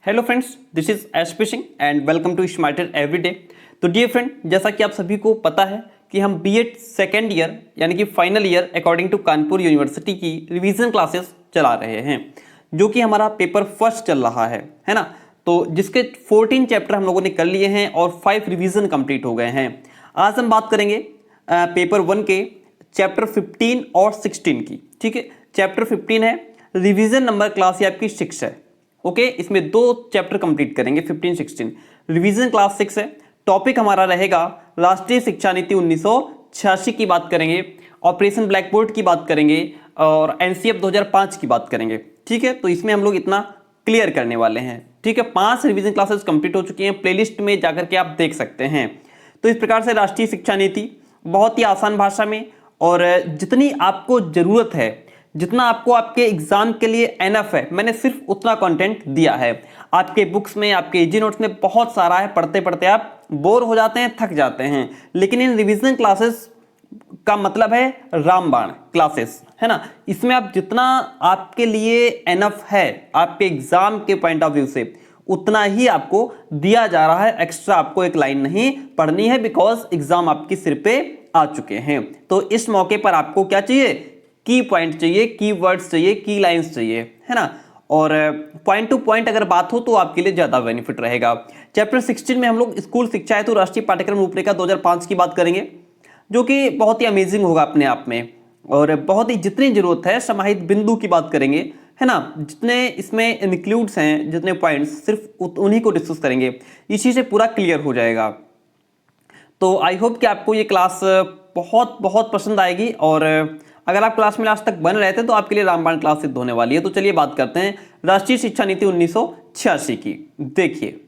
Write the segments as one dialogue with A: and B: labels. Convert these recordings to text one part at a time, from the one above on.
A: Hello friends, this is SP Singh and welcome to smarter everyday. तो dear friend, जैसा कि आप सभी को पता है कि हम बीएड सेकेंड ईयर यानी कि final year according to Kanpur university की रिवीजन क्लासेस चला रहे हैं, जो कि हमारा पेपर फर्स्ट चल रहा है ना। तो जिसके 14 चैप्टर हम लोगों ने कर लिए हैं और 5 रिवीजन कंप्लीट हो गए हैं। आज हम बात करेंगे पेपर 1 के चैप्टर 15 और 16 की। ठीक है, चैप्टर 15 है रिवीजन नंबर क्लास, ये आपकी 6 है। ओके, इसमें 2 चैप्टर कंप्लीट करेंगे 15 16। रिवीजन क्लास 6 है। टॉपिक हमारा रहेगा राष्ट्रीय शिक्षा नीति 1986 की बात करेंगे, ऑपरेशन ब्लैक बोर्ड की बात करेंगे और एनसीएफ 2005 की बात करेंगे। ठीक है, तो इसमें हम लोग इतना क्लियर करने वाले हैं। ठीक है, 5 रिवीजन क्लासेस कंप्लीट हो चुकी हैं, प्लेलिस्ट में जाकर के आप देख सकते हैं। तो इस प्रकार से राष्ट्रीय शिक्षा नीति बहुत ही आसान भाषा में और जितनी आपको जरूरत है, जितना आपको आपके एग्जाम के लिए एनफ है, मैंने सिर्फ उतना कंटेंट दिया है। आपके बुक्स में, आपके इजी नोट्स में बहुत सारा है, पढ़ते पढ़ते आप बोर हो जाते हैं, थक जाते हैं। लेकिन इन रिवीजन क्लासेस का मतलब है रामबाण क्लासेस, है ना। इसमें आप जितना आपके लिए एनफ है आपके एग्जाम के पॉइंट ऑफ व्यू से, उतना ही आपको दिया जा रहा है। एक्स्ट्रा आपको एक लाइन नहीं पढ़नी है, बिकॉज एग्जाम आपके सिर पे आ चुके हैं। तो इस मौके पर आपको क्या चाहिए? की पॉइंट चाहिए, की वर्ड्स चाहिए, की लाइंस चाहिए, है ना। और पॉइंट टू पॉइंट अगर बात हो तो आपके लिए ज्यादा बेनिफिट रहेगा। चैप्टर 16 में हम लोग स्कूल शिक्षा हेतु राष्ट्रीय पाठ्यक्रम रूपरेखा 2005 की बात करेंगे, जो कि बहुत ही अमेजिंग होगा अपने आप में और बहुत ही जितनी जरूरत है समाहित बिंदु की बात करेंगे, है ना। जितने इसमें इंक्लूड्स हैं, जितने पॉइंट्स, सिर्फ उन्हीं को डिस्कस करेंगे, इसी से पूरा क्लियर हो जाएगा। तो आई होप कि आपको ये क्लास बहुत बहुत पसंद आएगी और अगर आप क्लास में लास्ट तक बन रहे थे तो आपके लिए रामबाण क्लास सिद्ध होने वाली है। तो चलिए बात करते हैं राष्ट्रीय शिक्षा नीति 1986 की। देखिए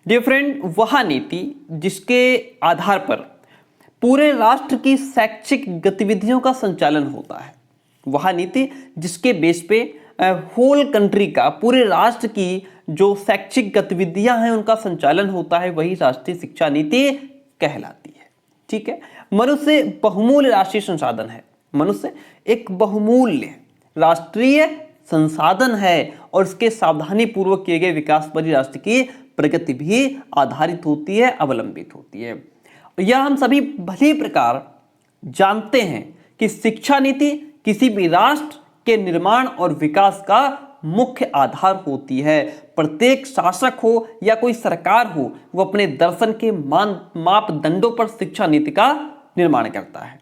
A: डियर फ्रेंड, वह नीति जिसके आधार पर पूरे राष्ट्र की शैक्षिक गतिविधियों का संचालन होता है, वह नीति जिसके बेस पे होल कंट्री का, पूरे राष्ट्र की जो शैक्षिक गतिविधियां हैं उनका संचालन होता है, वही राष्ट्रीय शिक्षा नीति कहलाती है। ठीक है, मनुष्य बहुमूल्य राष्ट्रीय संसाधन है। मनुष्य एक बहुमूल्य राष्ट्रीय संसाधन है और इसके सावधानी पूर्वक किए गए विकास पर राष्ट्र की प्रगति भी आधारित होती है, अवलंबित होती है। यह हम सभी भली प्रकार जानते हैं कि शिक्षा नीति किसी भी राष्ट्र के निर्माण और विकास का मुख्य आधार होती है। प्रत्येक शासक हो या कोई सरकार हो, वो अपने दर्शन के मापदंडों पर शिक्षा नीति का निर्माण करता है।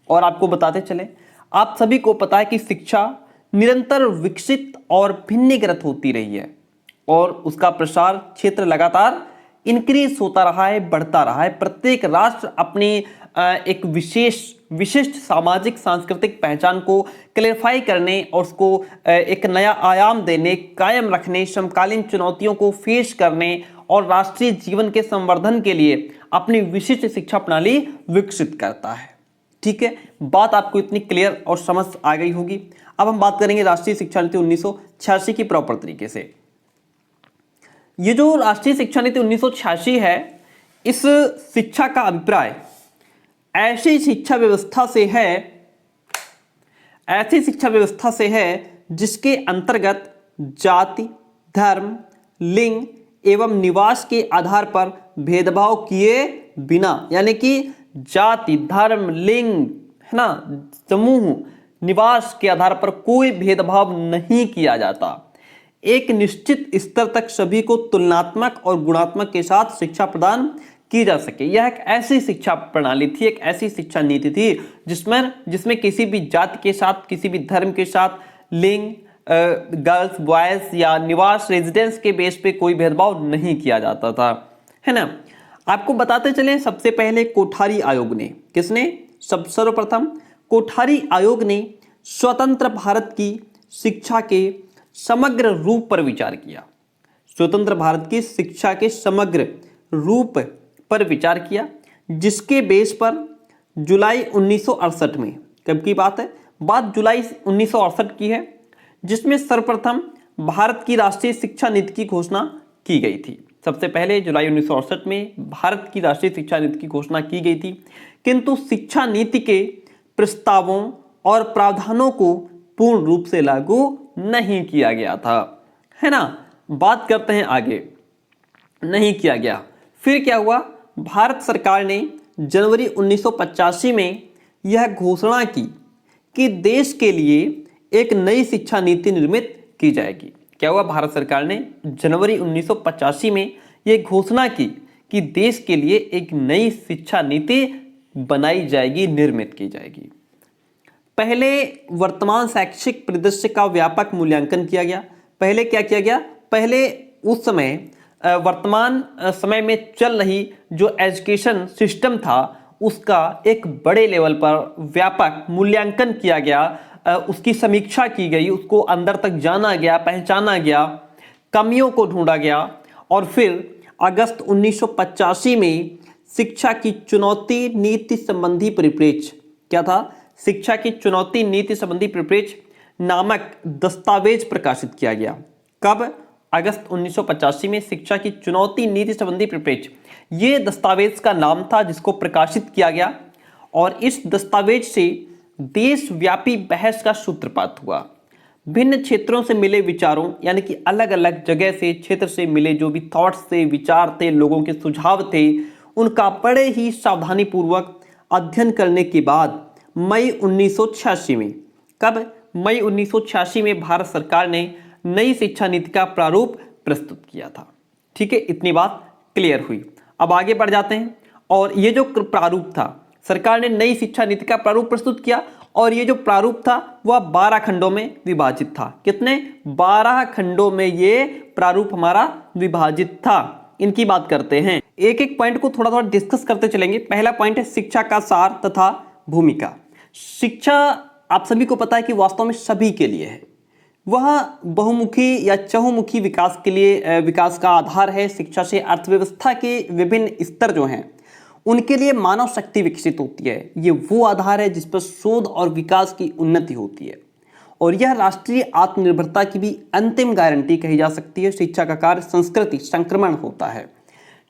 A: और आपको बताते चले, आप सभी को पता है कि शिक्षा निरंतर विकसित और भिन्नकृत होती रही है और उसका प्रसार क्षेत्र लगातार इंक्रीज होता रहा है, बढ़ता रहा है। प्रत्येक राष्ट्र अपनी एक विशिष्ट सामाजिक सांस्कृतिक पहचान को क्लैरिफाई करने और उसको एक नया आयाम देने, कायम रखने, समकालीन चुनौतियों को फेस करने और राष्ट्रीय जीवन के संवर्धन के लिए अपनी विशिष्ट शिक्षा प्रणाली विकसित करता है। ठीक है, बात आपको इतनी क्लियर और समझ आ गई होगी। अब हम बात करेंगे राष्ट्रीय शिक्षा नीति 1986 की प्रॉपर तरीके से। ये जो राष्ट्रीय शिक्षा नीति 1986 है, इस शिक्षा का अभिप्राय ऐसी शिक्षा व्यवस्था से है जिसके अंतर्गत जाति, धर्म, लिंग एवं निवास के आधार पर भेदभाव किए बिना, यानी कि जाति, धर्म, लिंग, है ना, समूह, निवास के आधार पर कोई भेदभाव नहीं किया जाता। एक निश्चित स्तर तक सभी को तुलनात्मक और गुणात्मक के साथ शिक्षा प्रदान की जा सके। यह एक ऐसी शिक्षा प्रणाली थी, एक ऐसी शिक्षा नीति थी जिसमें किसी भी जाति के साथ, किसी भी धर्म के साथ, लिंग, गर्ल्स, बॉयज या निवास, रेजिडेंस के बेस पे कोई भेदभाव नहीं किया जाता था, है ना। आपको बताते चलें, सबसे पहले कोठारी आयोग ने, किसने? सर्वप्रथम कोठारी आयोग ने स्वतंत्र भारत की शिक्षा के समग्र रूप पर विचार किया। स्वतंत्र भारत की शिक्षा के समग्र रूप पर विचार किया, जिसके बेस पर जुलाई 1968 में, कब की बात है? बात जुलाई 1968 की है, जिसमें सर्वप्रथम भारत की राष्ट्रीय शिक्षा नीति की घोषणा की गई थी। सबसे पहले जुलाई 1968 में भारत की राष्ट्रीय शिक्षा नीति की घोषणा की गई थी, किंतु शिक्षा नीति के प्रस्तावों और प्रावधानों को पूर्ण रूप से लागू नहीं किया गया था, है ना। बात करते हैं आगे, नहीं किया गया। फिर क्या हुआ, भारत सरकार ने जनवरी 1985 में यह घोषणा की कि देश के लिए एक नई शिक्षा नीति निर्मित की जाएगी। क्या हुआ, भारत सरकार ने जनवरी 1985 में यह घोषणा की कि देश के लिए एक नई शिक्षा नीति बनाई जाएगी, निर्मित की जाएगी। पहले वर्तमान शैक्षिक परिदृश्य का व्यापक मूल्यांकन किया गया। पहले क्या किया गया, पहले उस समय वर्तमान समय में चल रही जो एजुकेशन सिस्टम था उसका एक बड़े लेवल पर व्यापक मूल्यांकन किया गया, उसकी समीक्षा की गई, उसको अंदर तक जाना गया, पहचाना गया, कमियों को ढूंढा गया और फिर अगस्त 1985 में शिक्षा की चुनौती नीति संबंधी परिप्रेक्ष्य, क्या था, शिक्षा की चुनौती नीति संबंधी परिप्रेक्ष्य नामक दस्तावेज प्रकाशित किया गया। कब, अगस्त 1985 में शिक्षा की चुनौती नीति संबंधी परिप्रेक्ष्य, ये दस्तावेज का नाम था जिसको प्रकाशित किया गया और इस दस्तावेज से देशव्यापी बहस का सूत्रपात हुआ। भिन्न क्षेत्रों से मिले विचारों, यानी कि अलग अलग जगह से, क्षेत्र से मिले जो भी थॉट्स थे, विचार थे, लोगों के सुझाव थे, उनका बड़े ही सावधानी पूर्वक अध्ययन करने के बाद मई 1986 में, कब, मई 1986 में भारत सरकार ने नई शिक्षा नीति का प्रारूप प्रस्तुत किया था। ठीक है, इतनी बात क्लियर हुई। अब आगे बढ़ जाते हैं और ये जो प्रारूप था, सरकार ने नई शिक्षा नीति का प्रारूप प्रस्तुत किया और ये जो प्रारूप था वह 12 खंडों में विभाजित था। कितने, 12 खंडों में ये प्रारूप हमारा विभाजित था। इनकी बात करते हैं, एक एक पॉइंट को थोड़ा थोड़ा डिस्कस करते चलेंगे। पहला पॉइंट है शिक्षा का सार तथा भूमिका। शिक्षा आप सभी को पता है कि वास्तव में सभी के लिए है, वह बहुमुखी या चहुमुखी विकास के लिए विकास का आधार है। शिक्षा से अर्थव्यवस्था के विभिन्न स्तर जो हैं उनके लिए मानव शक्ति विकसित होती है। ये वो आधार है जिस पर शोध और विकास की उन्नति होती है और यह राष्ट्रीय आत्मनिर्भरता की भी अंतिम गारंटी कही जा सकती है। शिक्षा का कार्य संस्कृति संक्रमण होता है।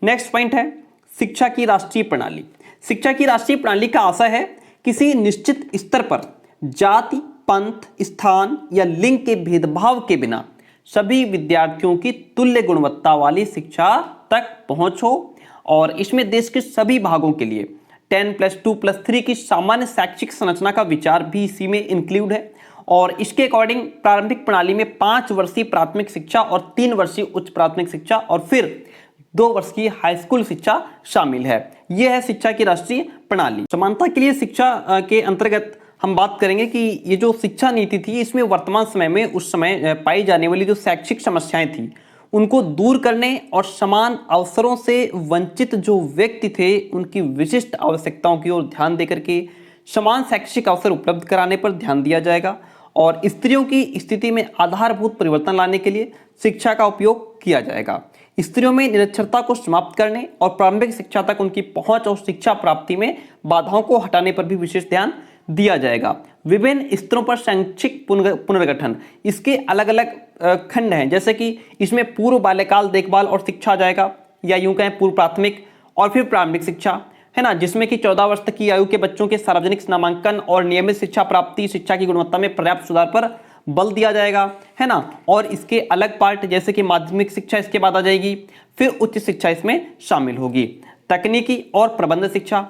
A: नेक्स्ट पॉइंट है शिक्षा की राष्ट्रीय प्रणाली। शिक्षा की राष्ट्रीय प्रणाली का आशय है किसी निश्चित स्तर पर जाति, पंथ, स्थान या लिंग के भेदभाव के बिना सभी विद्यार्थियों की तुल्य गुणवत्ता वाली शिक्षा तक पहुंच हो और इसमें देश के सभी भागों के लिए 10+2+3 की सामान्य शैक्षिक संरचना का विचार भी इसी में इंक्लूड है। और इसके अकॉर्डिंग प्रारंभिक प्रणाली में 5 वर्षीय प्राथमिक शिक्षा और 3 वर्षीय उच्च प्राथमिक शिक्षा और फिर 2 वर्ष की हाई स्कूल शिक्षा शामिल है। यह है शिक्षा की राष्ट्रीय प्रणाली। समानता के लिए शिक्षा के अंतर्गत हम बात करेंगे कि ये जो शिक्षा नीति थी इसमें वर्तमान समय में उस समय पाई जाने वाली जो शैक्षिक समस्याएं थी उनको दूर करने और समान अवसरों से वंचित जो व्यक्ति थे उनकी विशिष्ट आवश्यकताओं की ओर ध्यान देकर के समान शैक्षिक अवसर उपलब्ध कराने पर ध्यान दिया जाएगा और स्त्रियों की स्थिति में आधारभूत परिवर्तन लाने के लिए शिक्षा का उपयोग किया जाएगा। स्त्रियों में निरक्षरता को समाप्त करने और प्रारंभिक शिक्षा तक उनकी पहुंच और शिक्षा प्राप्ति में बाधाओं को हटाने पर भी विशेष ध्यान दिया जाएगा। विभिन्न स्तरों पर शैक्षिक पुनर्गठन, इसके अलग अलग खंड हैं, जैसे कि इसमें पूर्व बाल्यकाल देखभाल और शिक्षा आ जाएगा या यूं कहें पूर्व प्राथमिक और फिर प्रारंभिक शिक्षा, है ना, जिसमें कि 14 वर्ष तक की आयु के बच्चों के सार्वजनिक नामांकन और नियमित शिक्षा प्राप्ति, शिक्षा की गुणवत्ता में पर्याप्त सुधार पर बल दिया जाएगा, है ना। और इसके अलग पार्ट जैसे कि माध्यमिक शिक्षा इसके बाद आ जाएगी, फिर उच्च शिक्षा इसमें शामिल होगी, तकनीकी और प्रबंध शिक्षा।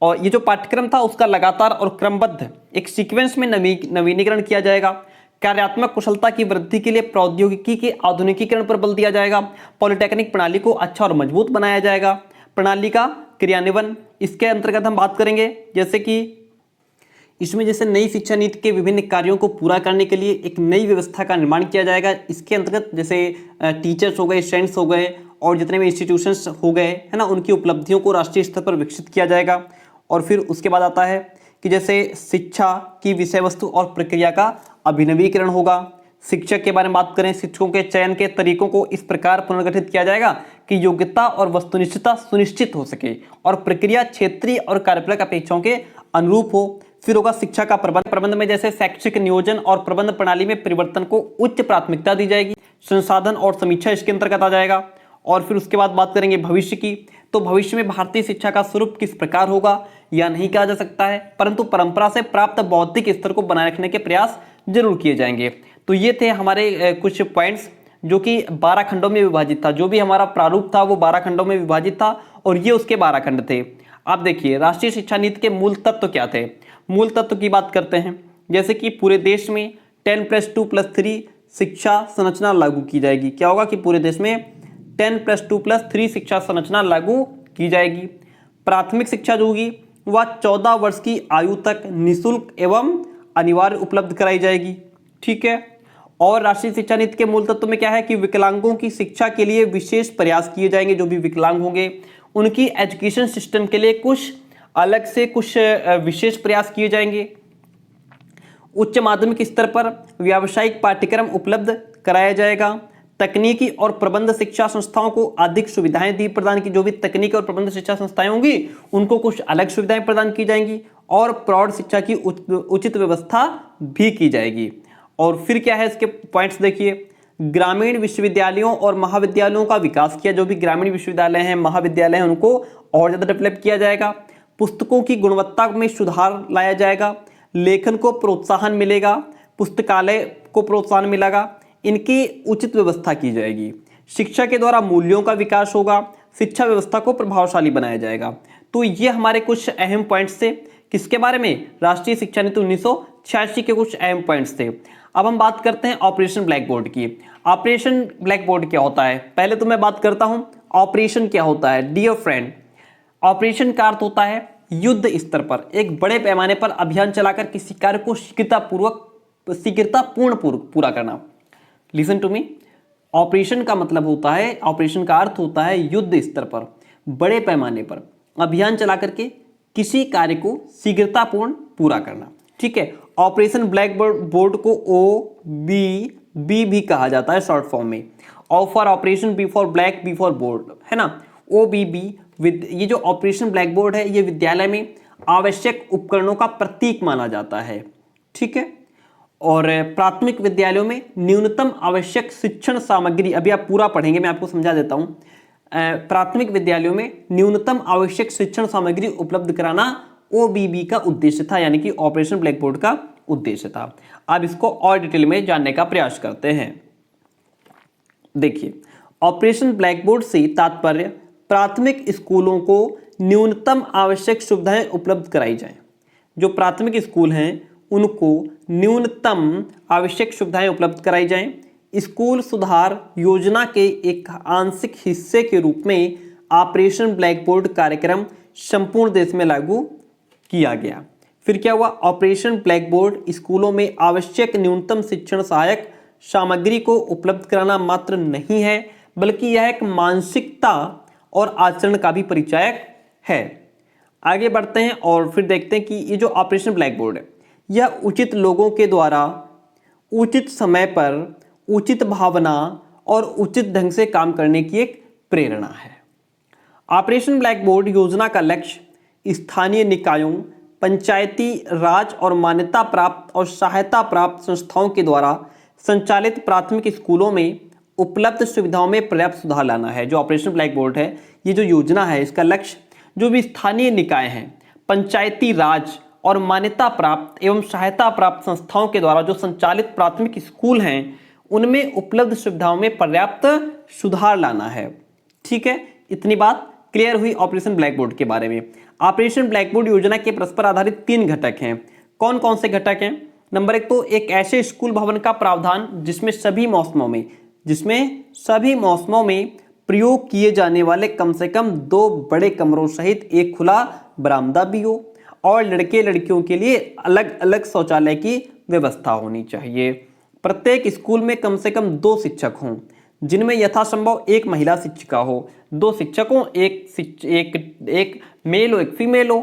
A: और ये जो पाठ्यक्रम था उसका लगातार और क्रमबद्ध एक सीक्वेंस में नवीनीकरण किया जाएगा। कार्यात्मक कुशलता की वृद्धि के लिए प्रौद्योगिकी के आधुनिकीकरण पर बल दिया जाएगा। पॉलिटेक्निक प्रणाली को अच्छा और मजबूत बनाया जाएगा। प्रणाली का क्रियान्वयन, इसके अंतर्गत हम बात करेंगे जैसे कि इसमें जैसे नई शिक्षा नीति के विभिन्न कार्यों को पूरा करने के लिए एक नई व्यवस्था का निर्माण किया जाएगा। इसके अंतर्गत जैसे टीचर्स हो गए, स्टूडेंट्स हो गए और जितने भी इंस्टीट्यूशंस हो गए, है ना, उनकी उपलब्धियों को राष्ट्रीय स्तर पर विकसित किया जाएगा। और फिर उसके बाद आता है कि जैसे शिक्षा की विषय वस्तु और प्रक्रिया का अभिनवीकरण होगा। शिक्षक के बारे में बात करें, शिक्षकों के चयन के तरीकों को इस प्रकार पुनर्गठित किया जाएगा कि योग्यता और वस्तुनिष्ठता सुनिश्चित हो सके और प्रक्रिया क्षेत्रीय और कार्यपालक अपेक्षाओं के अनुरूप हो। फिर होगा शिक्षा का प्रबंध में जैसे शैक्षिक नियोजन और प्रबंध प्रणाली में परिवर्तन को उच्च प्राथमिकता दी जाएगी। संसाधन और समीक्षा इसके अंतर्गत आ जाएगा। और फिर उसके बाद बात करेंगे भविष्य की, तो भविष्य में भारतीय शिक्षा का स्वरूप किस प्रकार होगा या नहीं कहा जा सकता है, परंतु परंपरा से प्राप्त बौद्धिक स्तर को बनाए रखने के प्रयास जरूर किए जाएंगे। तो ये थे हमारे कुछ पॉइंट्स जो कि 12 खंडों में विभाजित था। जो भी हमारा प्रारूप था वो 12 खंडों में विभाजित था और ये उसके 12 खंड थे। आप देखिए राष्ट्रीय शिक्षा नीति के मूल तत्व क्या थे। मूल तत्व की बात करते हैं, जैसे कि पूरे देश में 10+2+3 शिक्षा संरचना लागू की जाएगी। क्या होगा कि पूरे देश में 10+2+3 शिक्षा संरचना लागू की जाएगी। प्राथमिक शिक्षा जो होगी वह 14 वर्ष की आयु तक निःशुल्क एवं अनिवार्य उपलब्ध कराई जाएगी। ठीक है। और राष्ट्रीय शिक्षा नीति के मूल तत्व में क्या है कि विकलांगों की शिक्षा के लिए विशेष प्रयास किए जाएंगे। जो भी विकलांग होंगे उनकी एजुकेशन सिस्टम के लिए कुछ अलग से कुछ विशेष प्रयास किए जाएंगे। उच्च माध्यमिक स्तर पर व्यावसायिक पाठ्यक्रम उपलब्ध कराया जाएगा। तकनीकी और प्रबंध शिक्षा संस्थाओं को अधिक सुविधाएं दी प्रदान की। जो भी तकनीकी और प्रबंध शिक्षा संस्थाएं होंगी उनको कुछ अलग सुविधाएं प्रदान की जाएंगी और प्रौढ़ शिक्षा की उचित व्यवस्था भी की जाएगी। और फिर क्या है इसके पॉइंट्स देखिए, ग्रामीण विश्वविद्यालयों और महाविद्यालयों का विकास किया। जो भी ग्रामीण विश्वविद्यालय हैं, महाविद्यालय हैं, उनको और ज्यादा डेवलप किया जाएगा। पुस्तकों की गुणवत्ता में सुधार लाया जाएगा। लेखन को प्रोत्साहन मिलेगा। पुस्तकालय को प्रोत्साहन मिलेगा। इनकी उचित व्यवस्था की जाएगी। शिक्षा के द्वारा मूल्यों का विकास होगा। शिक्षा व्यवस्था को प्रभावशाली बनाया जाएगा। तो ये हमारे कुछ अहम पॉइंट्स थे। किसके बारे में? राष्ट्रीय शिक्षा नीति 1986 के कुछ अहम पॉइंट्स थे। अब हम बात करते हैं ऑपरेशन ब्लैक बोर्ड की। ऑपरेशन ब्लैक बोर्ड क्या होता है? पहले तो मैं बात करता हूं ऑपरेशन क्या होता है। डियर फ्रेंड, ऑपरेशन का अर्थ होता है युद्ध स्तर पर एक बड़े पैमाने पर अभियान चलाकर किसी कार्य को शीघ्रतापूर्ण पूरा करना। लिसन टू मी, ऑपरेशन का मतलब होता है, ऑपरेशन का अर्थ होता है युद्ध स्तर पर बड़े पैमाने पर अभियान चला करके किसी कार्य को शीघ्रतापूर्ण पूरा करना। ठीक है। ऑपरेशन ब्लैक बोर्ड को OBB भी कहा जाता है शॉर्ट फॉर्म में। O for operation, B for black, B for board, है ना। OBB ये जो ऑपरेशन ब्लैक बोर्ड है ये विद्यालय में आवश्यक उपकरणों का प्रतीक माना जाता है। ठीक है। और प्राथमिक विद्यालयों में न्यूनतम आवश्यक शिक्षण सामग्री, अभी आप पूरा पढ़ेंगे, मैं आपको समझा देता हूं। प्राथमिक विद्यालयों में न्यूनतम आवश्यक शिक्षण सामग्री उपलब्ध कराना OBB का उद्देश्य था, यानी कि ऑपरेशन ब्लैक बोर्ड का उद्देश्य था। अब इसको और डिटेल में जानने का प्रयास करते हैं। देखिए, ऑपरेशन ब्लैक बोर्ड से तात्पर्य प्राथमिक स्कूलों को न्यूनतम आवश्यक सुविधाएं उपलब्ध कराई जाएं। जो प्राथमिक स्कूल हैं उनको न्यूनतम आवश्यक सुविधाएं उपलब्ध कराई जाएं। स्कूल सुधार योजना के एक आंशिक हिस्से के रूप में ऑपरेशन ब्लैक बोर्ड कार्यक्रम संपूर्ण देश में लागू किया गया। फिर क्या हुआ? ऑपरेशन ब्लैक बोर्ड स्कूलों में आवश्यक न्यूनतम शिक्षण सहायक सामग्री को उपलब्ध कराना मात्र नहीं है, बल्कि यह एक मानसिकता और आचरण का भी परिचायक है। आगे बढ़ते हैं और फिर देखते हैं कि ये जो ऑपरेशन ब्लैक बोर्ड है यह उचित लोगों के द्वारा उचित समय पर उचित भावना और उचित ढंग से काम करने की एक प्रेरणा है। ऑपरेशन ब्लैक बोर्ड योजना का लक्ष्य स्थानीय निकायों, पंचायती राज और मान्यता प्राप्त और सहायता प्राप्त संस्थाओं के द्वारा संचालित प्राथमिक स्कूलों में उपलब्ध सुविधाओं में पर्याप्त सुधार लाना है। जो ऑपरेशन ब्लैक बोर्ड है, ये जो योजना है, इसका लक्ष्य जो भी स्थानीय निकाय हैं, पंचायती राज और मान्यता प्राप्त एवं सहायता प्राप्त संस्थाओं के द्वारा जो संचालित प्राथमिक स्कूल हैं उनमें उपलब्ध सुविधाओं में पर्याप्त सुधार लाना है। ठीक है, इतनी बात क्लियर हुई ऑपरेशन ब्लैक बोर्ड के बारे में। ऑपरेशन ब्लैक बोर्ड योजना के परस्पर आधारित 3 घटक हैं। कौन कौन से घटक हैं? नंबर 1 तो एक ऐसे स्कूल भवन का प्रावधान जिसमें सभी मौसमों में प्रयोग किए जाने वाले कम से कम 2 बड़े कमरों सहित एक खुला बरामदा भी हो और लड़के लड़कियों के लिए अलग अलग शौचालय की व्यवस्था होनी चाहिए। प्रत्येक स्कूल में कम से कम 2 शिक्षक हों, जिनमें यथासंभव 1 महिला शिक्षिका हो। 2 शिक्षकों, एक मेल हो, एक फीमेल हो।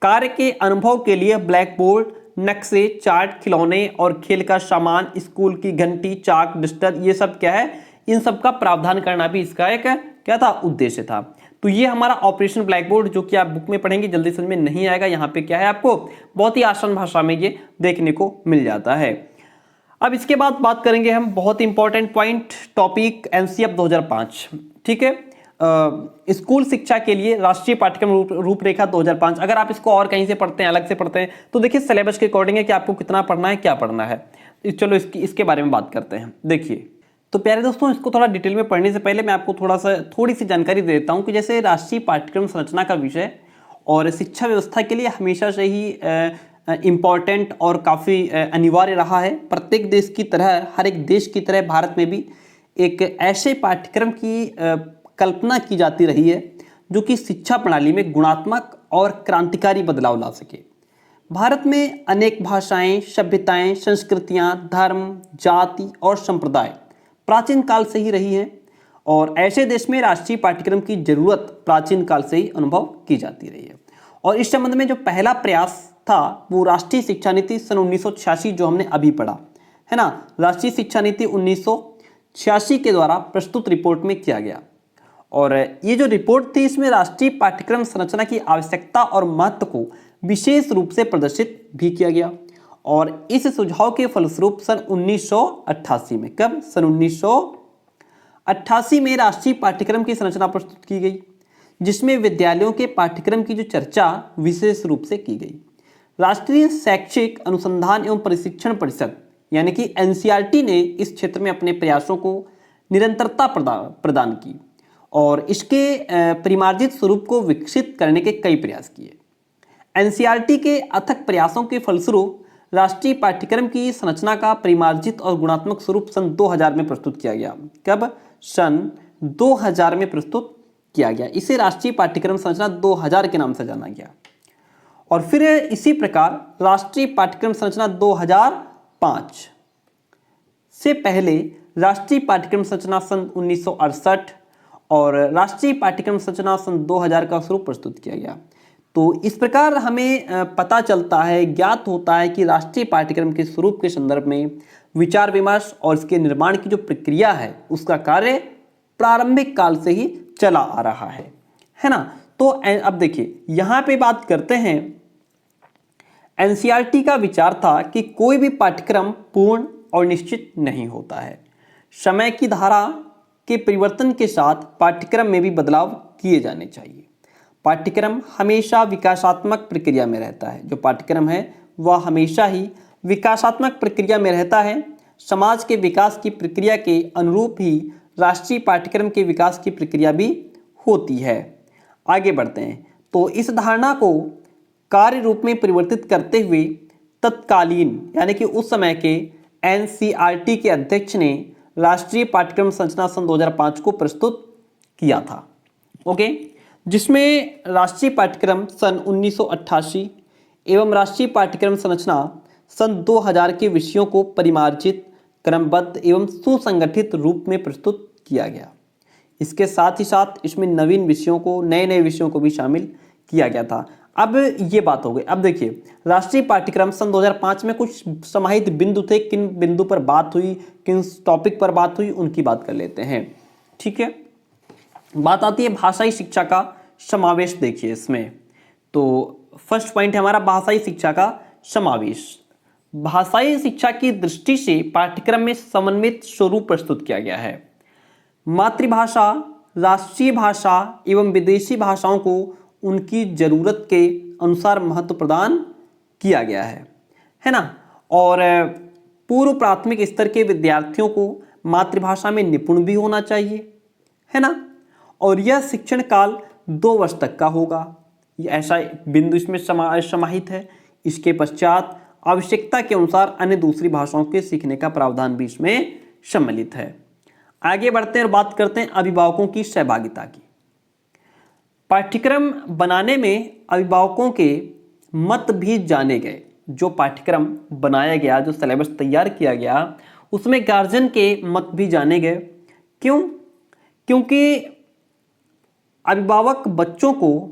A: कार्य के अनुभव के लिए ब्लैक बोर्ड, नक्शे, चार्ट, खिलौने और खेल का सामान, स्कूल की घंटी, चाक, डस्टर, ये सब क्या है, इन सब का प्रावधान करना भी इसका एक क्या था, उद्देश्य था। तो ये हमारा ऑपरेशन ब्लैक बोर्ड, जो कि आप बुक में पढ़ेंगे जल्दी समझ में नहीं आएगा, यहाँ पे क्या है आपको बहुत ही आसान भाषा में ये देखने को मिल जाता है। अब इसके बाद बात करेंगे हम बहुत इंपॉर्टेंट पॉइंट, टॉपिक एनसीएफ 2005। ठीक है, स्कूल शिक्षा के लिए राष्ट्रीय पाठ्यक्रम रूपरेखा 2005। अगर आप इसको और कहीं से पढ़ते हैं, अलग से पढ़ते हैं, तो देखिए सिलेबस के अकॉर्डिंग है कि आपको कितना पढ़ना है, क्या पढ़ना है। चलो इसके बारे में बात करते हैं। देखिए, तो प्यारे दोस्तों, इसको थोड़ा डिटेल में पढ़ने से पहले मैं आपको थोड़ी सी जानकारी दे देता हूँ कि जैसे राष्ट्रीय पाठ्यक्रम संरचना का विषय और शिक्षा व्यवस्था के लिए हमेशा से ही इम्पॉर्टेंट और काफ़ी अनिवार्य रहा है। प्रत्येक देश की तरह, हर एक देश की तरह भारत में भी एक ऐसे पाठ्यक्रम की कल्पना की जाती रही है जो कि शिक्षा प्रणाली में गुणात्मक और क्रांतिकारी बदलाव ला सके। भारत में अनेक भाषाएं, सभ्यताएं, संस्कृतियां, धर्म, जाति और संप्रदाय प्राचीन काल से ही रही हैं और ऐसे देश में राष्ट्रीय पाठ्यक्रम की जरूरत प्राचीन काल से ही अनुभव की जाती रही है। और इस संबंध में जो पहला प्रयास था वो राष्ट्रीय शिक्षा नीति सन 1986 जो हमने अभी पढ़ा है ना, राष्ट्रीय शिक्षा नीति 1986 के द्वारा प्रस्तुत रिपोर्ट में किया गया। और ये जो रिपोर्ट थी इसमें राष्ट्रीय पाठ्यक्रम संरचना की आवश्यकता और महत्व को विशेष रूप से प्रदर्शित भी किया गया। और इस सुझाव के फलस्वरूप सन 1988 में, कब, सन 1988 में राष्ट्रीय पाठ्यक्रम की संरचना प्रस्तुत की गई, जिसमें विद्यालयों के पाठ्यक्रम की जो चर्चा विशेष रूप से की गई। राष्ट्रीय शैक्षिक अनुसंधान एवं प्रशिक्षण परिषद यानी कि एनसीईआरटी ने इस क्षेत्र में अपने प्रयासों को निरंतरता प्रदान की और इसके परिमार्जित स्वरूप को विकसित करने के कई प्रयास किए। एनसीईआरटी के अथक प्रयासों के फलस्वरूप राष्ट्रीय पाठ्यक्रम की संरचना का परिमार्जित और गुणात्मक स्वरूप सन 2000 में प्रस्तुत किया गया। कब, सन 2000 में प्रस्तुत किया गया। इसे राष्ट्रीय पाठ्यक्रम संरचना 2000 के नाम से जाना गया। और फिर इसी प्रकार राष्ट्रीय पाठ्यक्रम संरचना 2005 से पहले राष्ट्रीय पाठ्यक्रम संरचना सन 1968 और राष्ट्रीय पाठ्यक्रम संरचना सन 2000 का स्वरूप प्रस्तुत किया गया। तो इस प्रकार हमें पता चलता है, ज्ञात होता है कि राष्ट्रीय पाठ्यक्रम के स्वरूप के संदर्भ में विचार विमर्श और इसके निर्माण की जो प्रक्रिया है उसका कार्य प्रारंभिक काल से ही चला आ रहा है ना। तो अब देखिए यहाँ पे बात करते हैं, एनसीईआरटी का विचार था कि कोई भी पाठ्यक्रम पूर्ण और निश्चित नहीं होता है। समय की धारा के परिवर्तन के साथ पाठ्यक्रम में भी बदलाव किए जाने चाहिए। पाठ्यक्रम हमेशा विकासात्मक प्रक्रिया में रहता है। जो पाठ्यक्रम है वह हमेशा ही विकासात्मक प्रक्रिया में रहता है। समाज के विकास की प्रक्रिया के अनुरूप ही राष्ट्रीय पाठ्यक्रम के विकास की प्रक्रिया भी होती है। आगे बढ़ते हैं। तो इस धारणा को कार्य रूप में परिवर्तित करते हुए तत्कालीन यानी कि उस समय के एनसीईआरटी के अध्यक्ष ने राष्ट्रीय पाठ्यक्रम संरचना सन 2005 को प्रस्तुत किया था। ओके, जिसमें राष्ट्रीय पाठ्यक्रम सन 1988 एवं राष्ट्रीय पाठ्यक्रम संरचना सन 2000 के विषयों को परिमार्जित, क्रमबद्ध एवं सुसंगठित रूप में प्रस्तुत किया गया। इसके साथ ही साथ इसमें नए नए विषयों को भी शामिल किया गया था। अब ये बात हो गई। अब देखिए, राष्ट्रीय पाठ्यक्रम सन 2005 में कुछ समाहित बिंदु थे, किन बिंदु पर बात हुई, किन टॉपिक पर बात हुई, उनकी बात कर लेते हैं। ठीक है, बात आती है भाषाई शिक्षा का समावेश। देखिए इसमें तो फर्स्ट पॉइंट है हमारा भाषाई शिक्षा का समावेश। भाषाई शिक्षा की दृष्टि से पाठ्यक्रम में समन्वित स्वरूप प्रस्तुत किया गया है। मातृभाषा, राष्ट्रीय भाषा एवं विदेशी भाषाओं को उनकी जरूरत के अनुसार महत्व प्रदान किया गया है ना। और पूर्व प्राथमिक स्तर के विद्यार्थियों को मातृभाषा में निपुण भी होना चाहिए, है ना। और यह शिक्षण काल 2 वर्ष तक का होगा। ये ऐसा बिंदु इसमें समाहित है। इसके पश्चात आवश्यकता के अनुसार अन्य दूसरी भाषाओं के सीखने का प्रावधान भी इसमें सम्मिलित है। आगे बढ़ते हैं और बात करते हैं अभिभावकों की सहभागिता की। पाठ्यक्रम बनाने में अभिभावकों के मत भी जाने गए। जो पाठ्यक्रम बनाया गया, जो सिलेबस तैयार किया गया, उसमें गार्जियन के मत भी जाने गए। क्यों? क्योंकि अभिभावक बच्चों को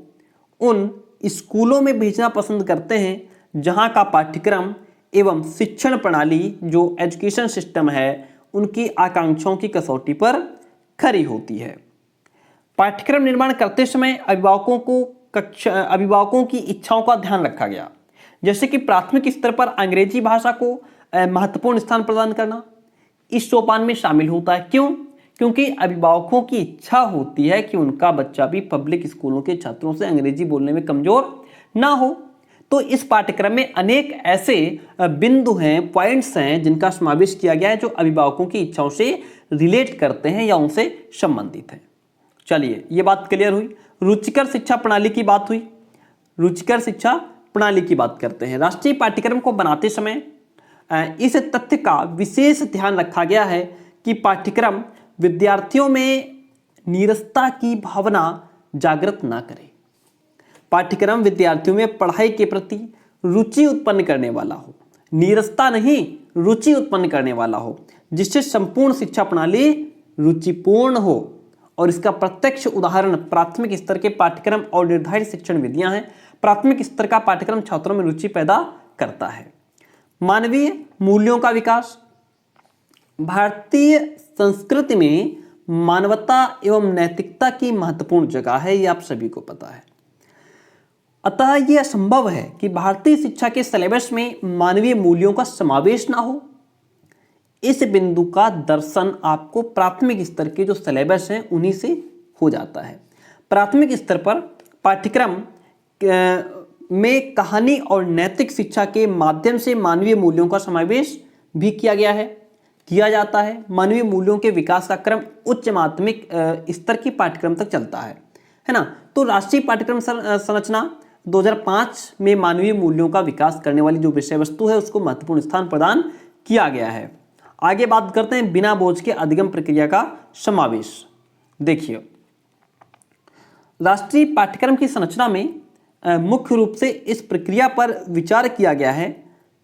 A: उन स्कूलों में भेजना पसंद करते हैं जहां का पाठ्यक्रम एवं शिक्षण प्रणाली, जो एजुकेशन सिस्टम है, उनकी आकांक्षाओं की कसौटी पर खरी होती है। पाठ्यक्रम निर्माण करते समय अभिभावकों की इच्छाओं का ध्यान रखा गया। जैसे कि प्राथमिक स्तर पर अंग्रेजी भाषा को महत्वपूर्ण स्थान प्रदान करना इस सोपान में शामिल होता है। क्यों? क्योंकि अभिभावकों की इच्छा होती है कि उनका बच्चा भी पब्लिक स्कूलों के छात्रों से अंग्रेजी बोलने में कमजोर ना हो। तो इस पाठ्यक्रम में अनेक ऐसे बिंदु हैं, पॉइंट्स हैं जिनका समावेश किया गया है जो अभिभावकों की इच्छाओं से रिलेट करते हैं या उनसे संबंधित हैं। चलिए, ये बात क्लियर हुई। रुचिकर शिक्षा प्रणाली की बात हुई। रुचिकर शिक्षा प्रणाली की बात करते हैं। राष्ट्रीय पाठ्यक्रम को बनाते समय इस तथ्य का विशेष ध्यान रखा गया है कि पाठ्यक्रम विद्यार्थियों में नीरसता की भावना जागृत ना करे। पाठ्यक्रम विद्यार्थियों में पढ़ाई के प्रति रुचि उत्पन्न करने वाला हो, नीरसता नहीं, रुचि उत्पन्न करने वाला हो, जिससे संपूर्ण शिक्षा प्रणाली रुचिपूर्ण हो। और इसका प्रत्यक्ष उदाहरण प्राथमिक स्तर के पाठ्यक्रम और निर्धारित शिक्षण विधियां हैं। प्राथमिक स्तर का पाठ्यक्रम छात्रों में रुचि पैदा करता है। मानवीय मूल्यों का विकास। भारतीय संस्कृति में मानवता एवं नैतिकता की महत्वपूर्ण जगह है, ये आप सभी को पता है। अतः यह असंभव है कि भारतीय शिक्षा के सिलेबस में मानवीय मूल्यों का समावेश ना हो। इस बिंदु का दर्शन आपको प्राथमिक स्तर के जो सिलेबस हैं उन्हीं से हो जाता है। प्राथमिक स्तर पर पाठ्यक्रम में कहानी और नैतिक शिक्षा के माध्यम से मानवीय मूल्यों का समावेश भी किया जाता है। मानवीय मूल्यों के विकास का क्रम उच्च माध्यमिक स्तर की पाठ्यक्रम तक चलता है ना। तो राष्ट्रीय पाठ्यक्रम संरचना 2005 में मानवीय मूल्यों का विकास करने वाली जो विषय वस्तु है उसको महत्वपूर्ण स्थान प्रदान किया गया है। आगे बात करते हैं बिना बोझ के अधिगम प्रक्रिया का समावेश। देखिए, राष्ट्रीय पाठ्यक्रम की संरचना में मुख्य रूप से इस प्रक्रिया पर विचार किया गया है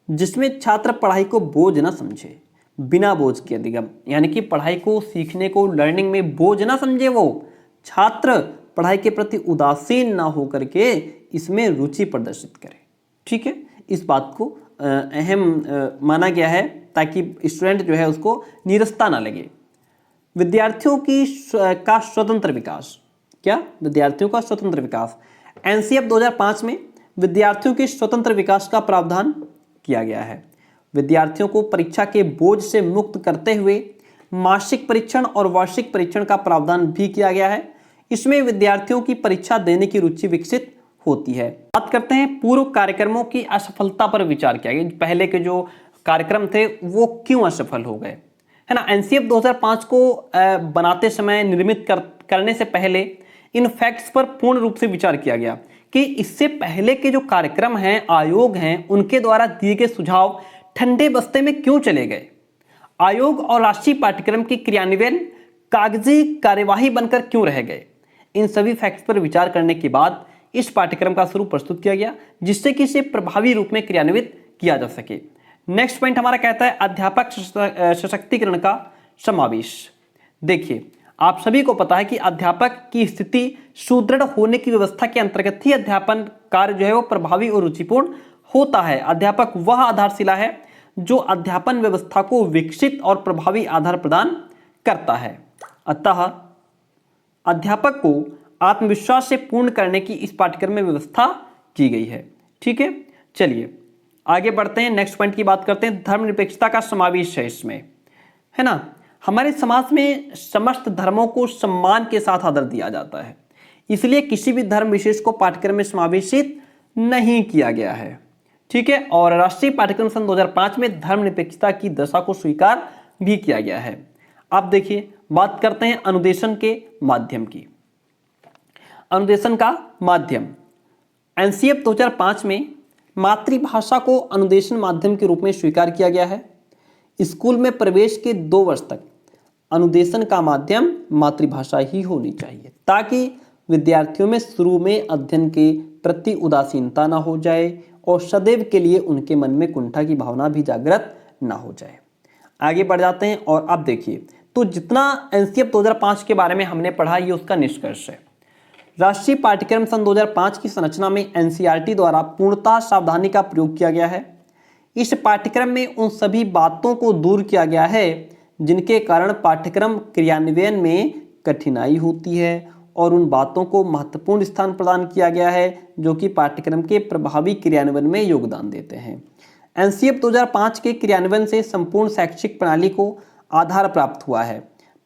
A: जिसमें छात्र पढ़ाई को बोझ न समझे। बिना बोझ के अधिगम यानी कि पढ़ाई को, सीखने को, लर्निंग में बोझ ना समझे। वो छात्र पढ़ाई के प्रति उदासीन ना होकर के इसमें रुचि प्रदर्शित करे। ठीक है, इस बात को अहम माना गया है ताकि स्टूडेंट जो है उसको नीरसता ना लगे। विद्यार्थियों का स्वतंत्र विकास। क्या? विद्यार्थियों का स्वतंत्र विकास। एनसीएफ 2005 में विद्यार्थियों के स्वतंत्र विकास का प्रावधान किया गया है। विद्यार्थियों को परीक्षा के बोझ से मुक्त करते हुए मासिक परीक्षण और वार्षिक परीक्षण का प्रावधान भी किया गया है। इसमें विद्यार्थियों की परीक्षा देने की रुचि विकसित होती है। बात करते हैं पूर्व कार्यक्रमों की असफलता पर विचार किया गया। पहले के जो कार्यक्रम थे वो क्यों असफल हो गए, है ना। एनसीएफ 2005 को बनाते समय, निर्मित करने से पहले इन फैक्ट्स पर पूर्ण रूप से विचार किया गया कि इससे पहले के जो कार्यक्रम हैं, आयोग हैं, उनके द्वारा दिए गए सुझाव ठंडे बस्ते में क्यों चले गए। आयोग और राष्ट्रीय पाठ्यक्रम की क्रियान्वयन कागजी कार्यवाही बनकर क्यों रह गए। इन सभी फैक्ट्स पर विचार करने के बाद इस पाठ्यक्रम का स्वरूप प्रस्तुत किया गया जिससे कि इसे प्रभावी रूप में क्रियान्वित किया जा सके। नेक्स्ट पॉइंट हमारा कहता है अध्यापक सशक्तिकरण का समावेश। देखिए, आप सभी को पता है कि अध्यापक की स्थिति सुदृढ़ होने की व्यवस्था के अंतर्गत ही अध्यापन कार्य जो है वो प्रभावी और रुचिपूर्ण होता है। अध्यापक वह आधारशिला है जो अध्यापन व्यवस्था को विकसित और प्रभावी आधार प्रदान करता है। अतः अध्यापक को आत्मविश्वास से पूर्ण करने की इस पाठ्यक्रम में व्यवस्था की गई है। ठीक है, चलिए आगे बढ़ते हैं। नेक्स्ट पॉइंट की बात करते हैं। धर्मनिरपेक्षता का समावेश है इसमें, है ना। हमारे समाज में समस्त धर्मों को सम्मान के साथ आदर दिया जाता है, इसलिए किसी भी धर्म विशेष को पाठ्यक्रम में समावेशित नहीं किया गया है। ठीक है, और राष्ट्रीय पाठ्यक्रम सन 2005 में धर्मनिरपेक्षता की दशा को स्वीकार भी किया गया है। अब देखिए, बात करते हैं अनुदेशन के माध्यम की। अनुदेशन का माध्यम एनसीएफ 2005 में मातृभाषा को अनुदेशन माध्यम के रूप में स्वीकार किया गया है। स्कूल में प्रवेश के 2 वर्ष तक अनुदेशन का माध्यम मातृभाषा ही होनी चाहिए ताकि विद्यार्थियों में शुरू में अध्ययन के प्रति उदासीनता ना हो जाए और सदैव के लिए उनके मन में कुंठा की भावना भी जागृत ना हो जाए। आगे बढ़ जाते हैं और अब देखिए, तो जितना एनसीएफ 2005 के बारे में हमने पढ़ा ये उसका निष्कर्ष है। राष्ट्रीय पाठ्यक्रम सन 2005 की संरचना में एनसीईआरटी द्वारा पूर्णतः सावधानी का प्रयोग किया गया है। इस पाठ्यक्रम में उन सभी बातों को दूर किया गया है जिनके कारण पाठ्यक्रम क्रियान्वयन में कठिनाई होती है और उन बातों को महत्वपूर्ण स्थान प्रदान किया गया है जो कि पाठ्यक्रम के प्रभावी क्रियान्वयन में योगदान देते हैं। एनसीएफ 2005 के क्रियान्वयन से संपूर्ण शैक्षिक प्रणाली को आधार प्राप्त हुआ है।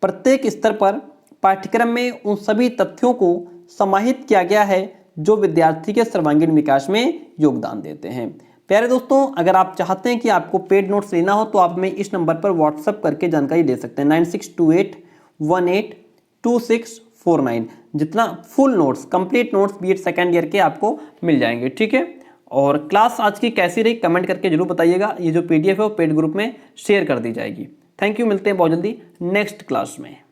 A: प्रत्येक स्तर पर पाठ्यक्रम में उन सभी तथ्यों को समाहित किया गया है जो विद्यार्थी के सर्वांगीण विकास में योगदान देते हैं। प्यारे दोस्तों, अगर आप चाहते हैं कि आपको पेड नोट्स लेना हो तो आप हमें इस नंबर पर व्हाट्सएप करके जानकारी दे सकते हैं 9628182649। जितना full notes, complete notes BEd second year के आपको मिल जाएंगे, ठीक है। और क्लास आज की कैसी रही कमेंट करके जरूर बताइएगा। ये जो पीडीएफ है वो पेड ग्रुप में शेयर कर दी जाएगी। थैंक यू, मिलते हैं बहुत जल्दी नेक्स्ट क्लास में।